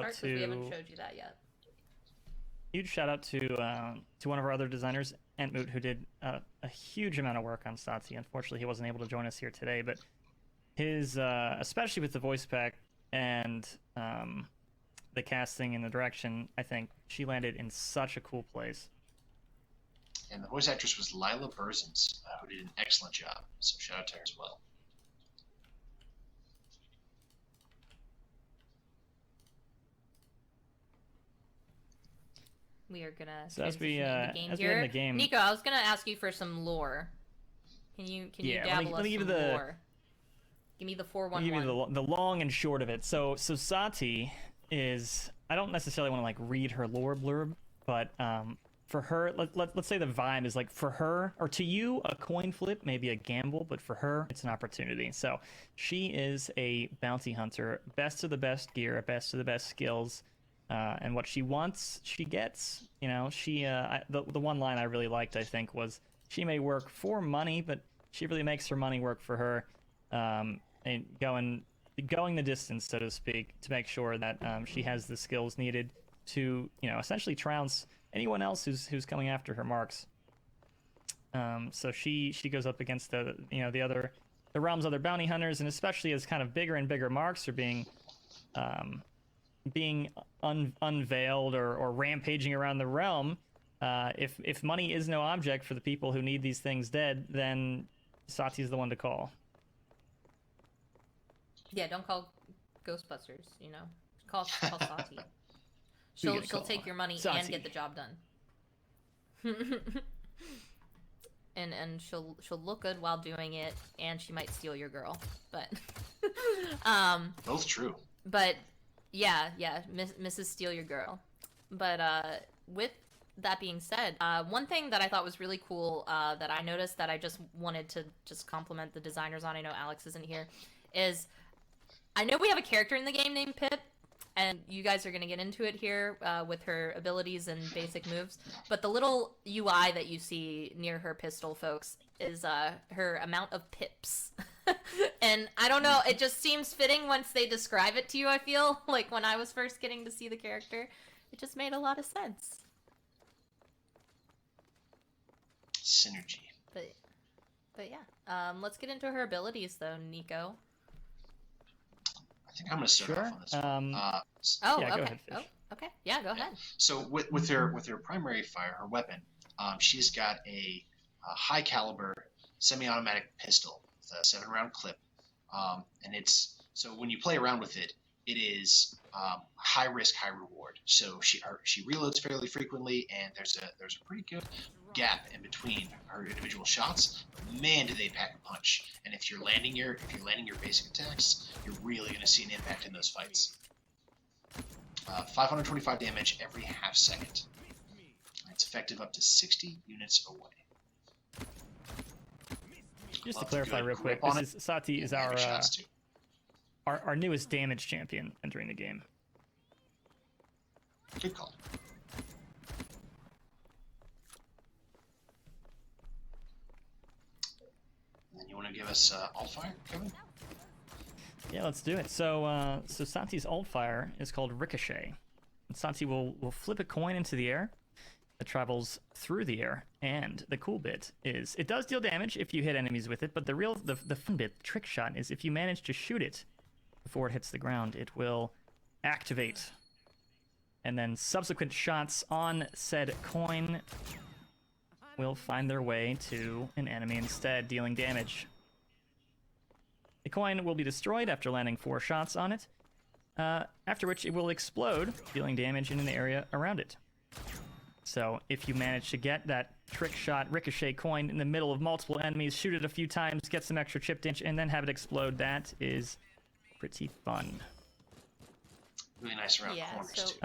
because we haven't showed you that yet. Huge shout out to one of our other designers, Entmoot, who did a huge amount of work on Saati. Unfortunately, he wasn't able to join us here today, but his especially with the voice pack and the casting and the direction, I think she landed in such a cool place. And the voice actress was Lila Berzins, who did an excellent job. So shout out to her as well. We are gonna so as we the game as here. we end the game, Nico, I was gonna ask you for some lore. Can you dabble us some lore? Give me the 411. Give you the long and short of it. So Saati is, I don't necessarily want to like read her lore blurb, but for her, let's say the vibe is like, for her, or to you, a coin flip may be a gamble, but for her, it's an opportunity. So she is a bounty hunter, best of the best gear, best of the best skills, and what she wants, she gets. You know, the one line I really liked, I think, was, she may work for money, but she really makes her money work for her, and going the distance, so to speak, to make sure that she has the skills needed to, you know, essentially trounce anyone else who's coming after her marks. So she goes up against the realm's other bounty hunters, and especially as kind of bigger and bigger marks are being unveiled or rampaging around the realm. If money is no object for the people who need these things dead, then Saati's the one to call. Yeah, don't call Ghostbusters, you know. Call Saati. She'll take your money Saati. And get the job done. and she'll look good while doing it, and she might steal your girl. But both true. But yeah, Mrs. Steal Your Girl. But with that being said, one thing that I thought was really cool that I noticed that I just wanted to just compliment the designers on, I know Alex isn't here, is I know we have a character in the game named Pip, and you guys are going to get into it here with her abilities and basic moves, but the little UI that you see near her pistol, folks, is her amount of pips. And I don't know, it just seems fitting once they describe it to you, I feel. Like when I was first getting to see the character, it just made a lot of sense. Synergy. But yeah, let's get into her abilities though, Nico. I think I'm going to start off on this one. Yeah, okay. Go ahead, Fish. Oh, okay. Yeah, go ahead. So with her primary fire, her weapon, she's got a high caliber semi-automatic pistol with a 7-round clip, and it's so when you play around with it, it is high risk, high reward. So she reloads fairly frequently, and there's a pretty good gap in between her individual shots. But man, do they pack a punch! And if you're landing your basic attacks, you're really going to see an impact in those fights. 525 damage every half second. It's effective up to 60 units away. Just to clarify real quick, Saati is our newest damage champion entering the game. Good call. And then you want to give us alt fire, Kevin? Yeah, let's do it. So Saati's alt fire is called Ricochet. And Saati will flip a coin into the air that travels through the air. And the cool bit is it does deal damage if you hit enemies with it, but the fun bit, the trick shot, is if you manage to shoot it before it hits the ground, it will activate. And then subsequent shots on said coin will find their way to an enemy instead, dealing damage. The coin will be destroyed after landing 4 shots on it, after which it will explode, dealing damage in an area around it. So if you manage to get that trick shot ricochet coin in the middle of multiple enemies, shoot it a few times, get some extra chip damage, and then have it explode, that is pretty fun. Really nice around corners, so, too.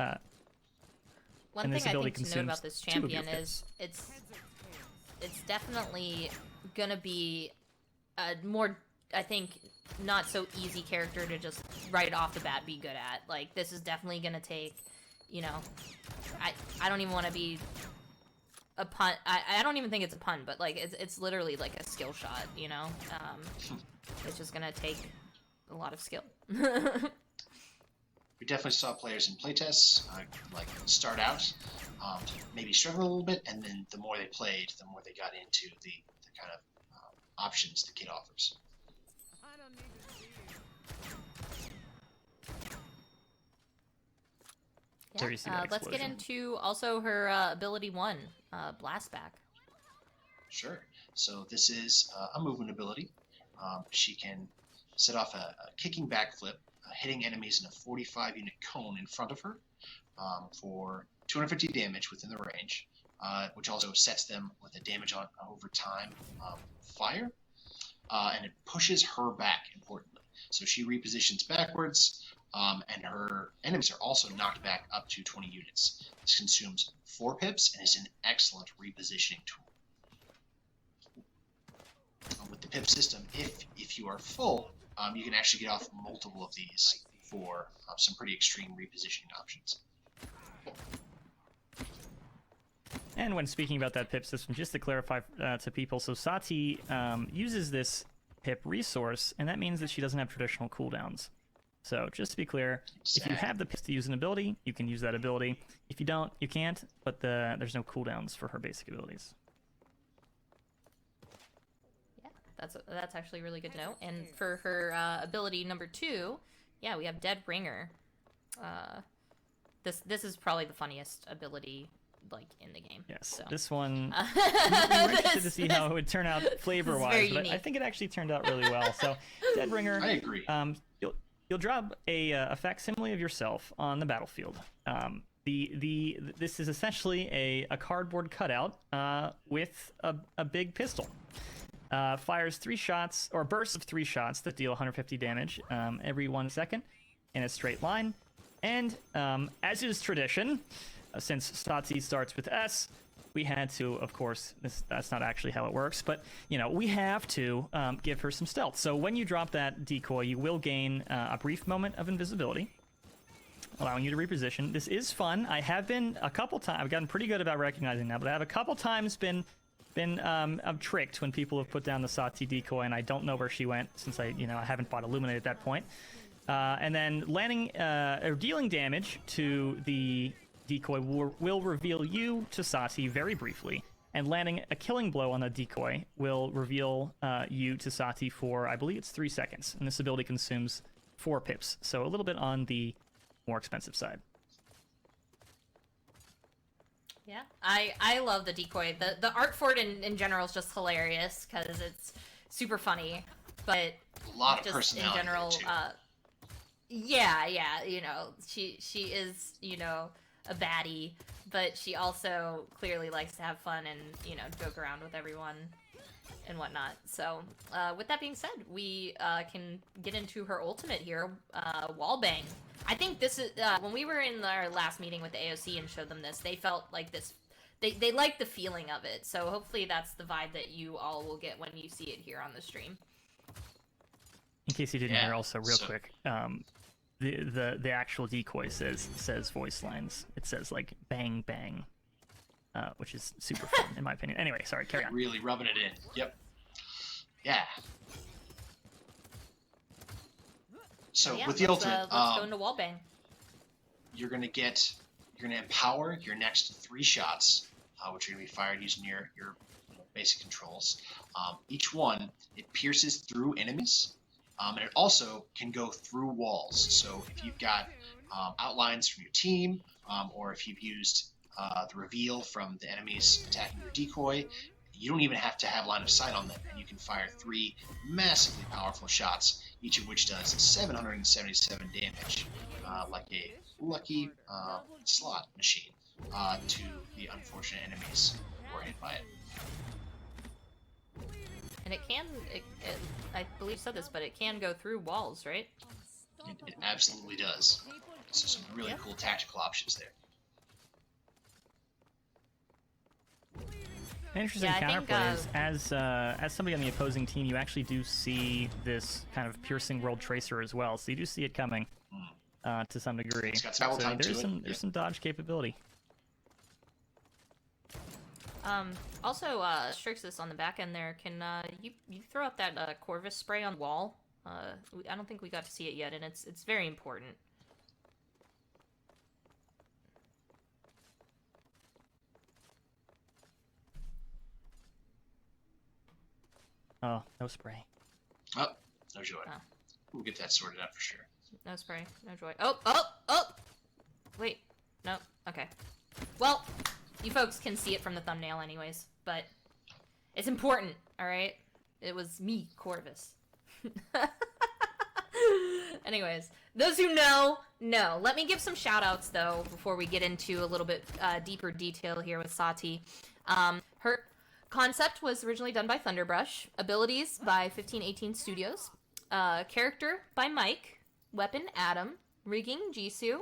One thing I think to note about this champion is it's definitely gonna be a more, I think, not so easy character to just right off the bat be good at. Like, this is definitely gonna take, you know, I don't even want to be a pun. I don't even think it's a pun, but like it's literally like a skill shot, you know. It's just gonna take a lot of skill. we definitely saw players in playtests like start out, maybe struggle a little bit, and then the more they played, the more they got into the kind of options the kit offers. Yeah. Let's get into also her ability 1, Blast Back. Sure. So this is a movement ability. She can set off a kicking backflip, hitting enemies in a 45 unit cone in front of her for 250 damage within the range, which also sets them with a damage on over time fire, and it pushes her back, importantly. So she repositions backwards, and her enemies are also knocked back up to 20 units. This consumes 4 pips and is an excellent repositioning tool. With the pip system, if you are full, you can actually get off multiple of these for some pretty extreme repositioning options. And when speaking about that pip system, just to clarify to people, so Saati uses this pip resource, and that means that she doesn't have traditional cooldowns. So just to be clear, if you have the pips to use an ability, you can use that ability. If you don't, you can't, but there's no cooldowns for her basic abilities. That's actually a really good note. And for her ability number 2, yeah, we have Dead Ringer. This is probably the funniest ability like in the game. Yes, so. This one we were interested to see how it would turn out flavor-wise, but I think it actually turned out really well. So, Dead Ringer. I agree. You'll drop a facsimile of yourself on the battlefield. This is essentially a cardboard cutout with a big pistol. Fires 3 shots, or bursts of 3 shots that deal 150 damage every 1 second in a straight line. And as is tradition, since Saati starts with S, we had to, of course, that's not actually how it works, but, we have to give her some stealth. So when you drop that decoy, you will gain a brief moment of invisibility, allowing you to reposition. This is fun. I have been a couple times, I've gotten pretty good about recognizing that, but I have a couple times been tricked when people have put down the Saati decoy, and I don't know where she went since I haven't bought Illuminate at that point. And then landing or dealing damage to the decoy will reveal you to Saati very briefly, and landing a killing blow on the decoy will reveal you to Saati for, I believe it's 3 seconds, and this ability consumes 4 pips, so a little bit on the more expensive side. Yeah, I love the decoy. The art for it in general is just hilarious because it's super funny, but a lot of personality in general. Yeah, she is a baddie, but she also clearly likes to have fun and joke around with everyone and whatnot. So with that being said, we can get into her ultimate here, Wallbang. I think this is when we were in our last meeting with the AOC and showed them this, they felt like this. They liked the feeling of it. So hopefully that's the vibe that you all will get when you see it here on the stream. In case you didn't hear, also real quick, the actual decoy says voice lines. It says like bang bang, which is super fun in my opinion. Anyway, sorry, carry on. Really rubbing it in. Yep. Yeah. So with the ultimate, let's go into Wallbang. You're gonna empower your next 3 shots, which are gonna be fired using your basic controls. Each one, it pierces through enemies, and it also can go through walls. So if you've got outlines from your team, or if you've used the reveal from the enemies attacking your decoy, you don't even have to have line of sight on them, and you can fire 3 massively powerful shots, each of which does 777 damage, like a lucky slot machine, to the unfortunate enemies who are hit by it. And it I believe said this, but it can go through walls, right? It absolutely does. So some really cool tactical options there. An interesting counterplay is, as somebody on the opposing team, you actually do see this kind of piercing world tracer as well, so you do see it coming to some degree. It's got travel time there's some dodge capability. Also, Strixus on the back end there, can you throw out that Corvus spray on the wall? I don't think we got to see it yet, and it's very important. Oh, no spray. Oh, no joy. Oh. We'll get that sorted out for sure. No spray, no joy. Oh! Wait, no, okay. Well, you folks can see it from the thumbnail anyways, but it's important, alright? It was me, Corvus. Anyways, those who know. Let me give some shout-outs, though, before we get into a little bit deeper detail here with Saati. Her concept was originally done by Thunderbrush, abilities by 1518 Studios, character by Mike, weapon Adam, rigging Jisoo,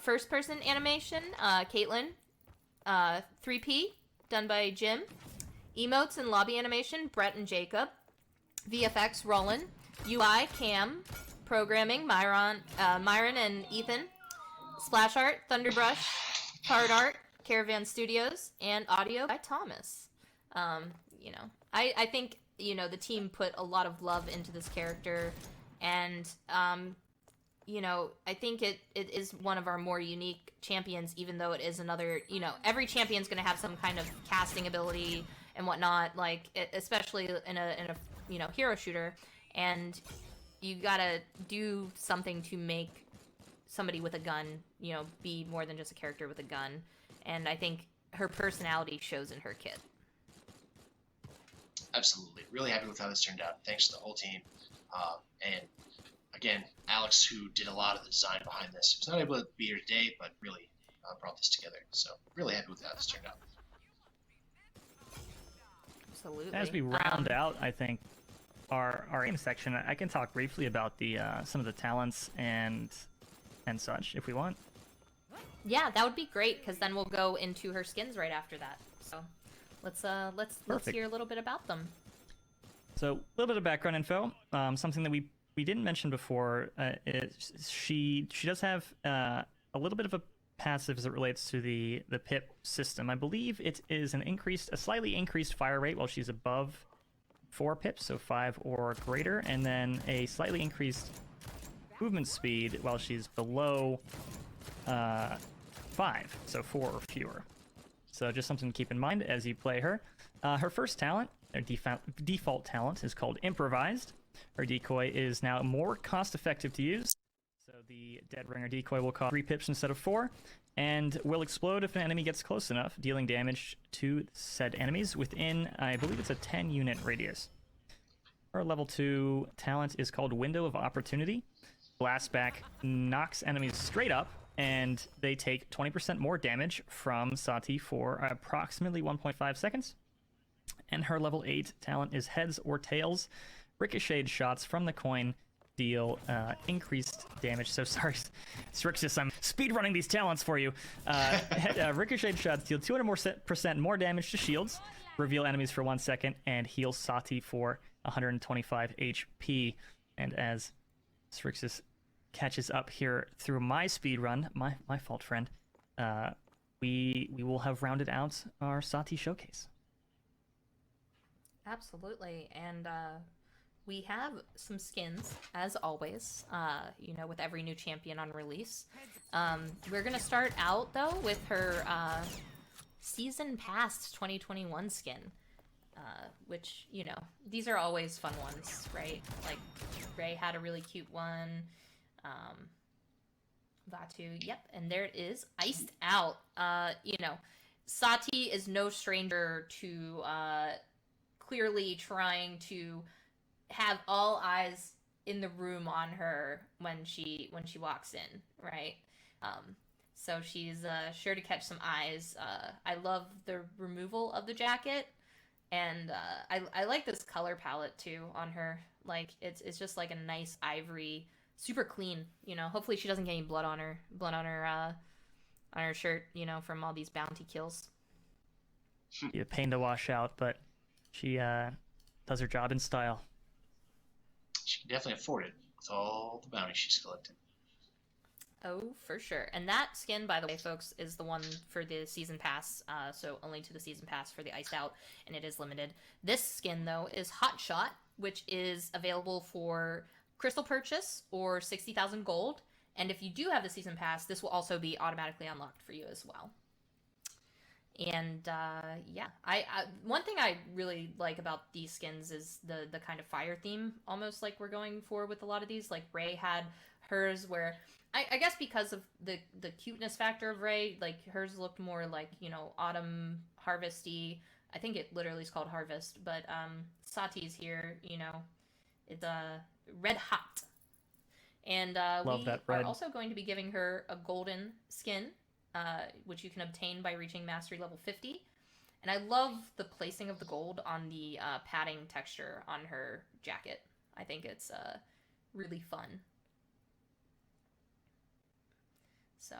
first-person animation Caitlin, 3P done by Jim, emotes and lobby animation Brett and Jacob, VFX Roland, UI Cam, programming Myron and Ethan, splash art Thunderbrush, card art Caravan Studios, and audio by Thomas. I think the team put a lot of love into this character, and I think it is one of our more unique champions, even though it is another, every champion's going to have some kind of casting ability and whatnot, especially in a hero shooter, and you gotta do something to make somebody with a gun, be more than just a character with a gun, and I think her personality shows in her kit. Absolutely. Really happy with how this turned out. Thanks to the whole team. And again, Alex, who did a lot of the design behind this, was not able to be here today, but really brought this together. So really happy with how this turned out. Absolutely. As we round out, I think, our game section, I can talk briefly about the some of the talents and such, if we want. Yeah, that would be great, because then we'll go into her skins right after that. So let's hear a little bit about them. So a little bit of background info. Something that we didn't mention before is she does have a little bit of a passive as it relates to the pip system. I believe it is a slightly increased fire rate while she's above 4 pips, so 5 or greater, and then a slightly increased movement speed while she's below 5, so 4 or fewer. So just something to keep in mind as you play her. Her first talent, or default talent, is called Improvised. Her decoy is now more cost-effective to use. So the Dead Ringer decoy will cost 3 pips instead of 4, and will explode if an enemy gets close enough, dealing damage to said enemies within, I believe it's a 10-unit radius. Her level 2 talent is called Window of Opportunity. Blastback knocks enemies straight up, and they take 20% more damage from Saati for approximately 1.5 seconds. And her level 8 talent is Heads or Tails. Ricocheted shots from the coin deal increased damage. So sorry, Strixus, I'm speedrunning these talents for you. Ricocheted shots deal 200% more damage to shields, reveal enemies for 1 second, and heal Saati for 125 HP. And as Strixus catches up here through my speedrun, my fault, friend, we will have rounded out our Saati showcase. Absolutely, and we have some skins, as always, with every new champion on release. We're going to start out, though, with her Season Pass 2021 skin, which, these are always fun ones, right? Like, Ray had a really cute one. Vatu, yep, and there it is, iced out. Saati is no stranger to clearly trying to have all eyes in the room on her when she walks in, right? So she's sure to catch some eyes. I love the removal of the jacket, and I like this color palette too on her. Like it's just like a nice ivory, super clean. Hopefully she doesn't get any blood on her shirt. From all these bounty kills. Be a pain to wash out, but she does her job in style. She can definitely afford it with all the bounties she's collected. Oh, for sure. And that skin, by the way, folks, is the one for the Season Pass, so only to the Season Pass for the Iced Out, and it is limited. This skin, though, is Hot Shot, which is available for Crystal Purchase or 60,000 gold, and if you do have the Season Pass, this will also be automatically unlocked for you as well. And yeah, I one thing I really like about these skins is the kind of fire theme, almost like we're going for with a lot of these. Like Ray had hers where I guess because of the cuteness factor of Ray, like hers looked more like, you know, autumn harvesty. I think it literally is called harvest, but Saati's here, you know, it's red hot. And Love we that are red. also going to be giving her a golden skin, which you can obtain by reaching mastery level 50. And I love the placing of the gold on the padding texture on her jacket. I think it's really fun. So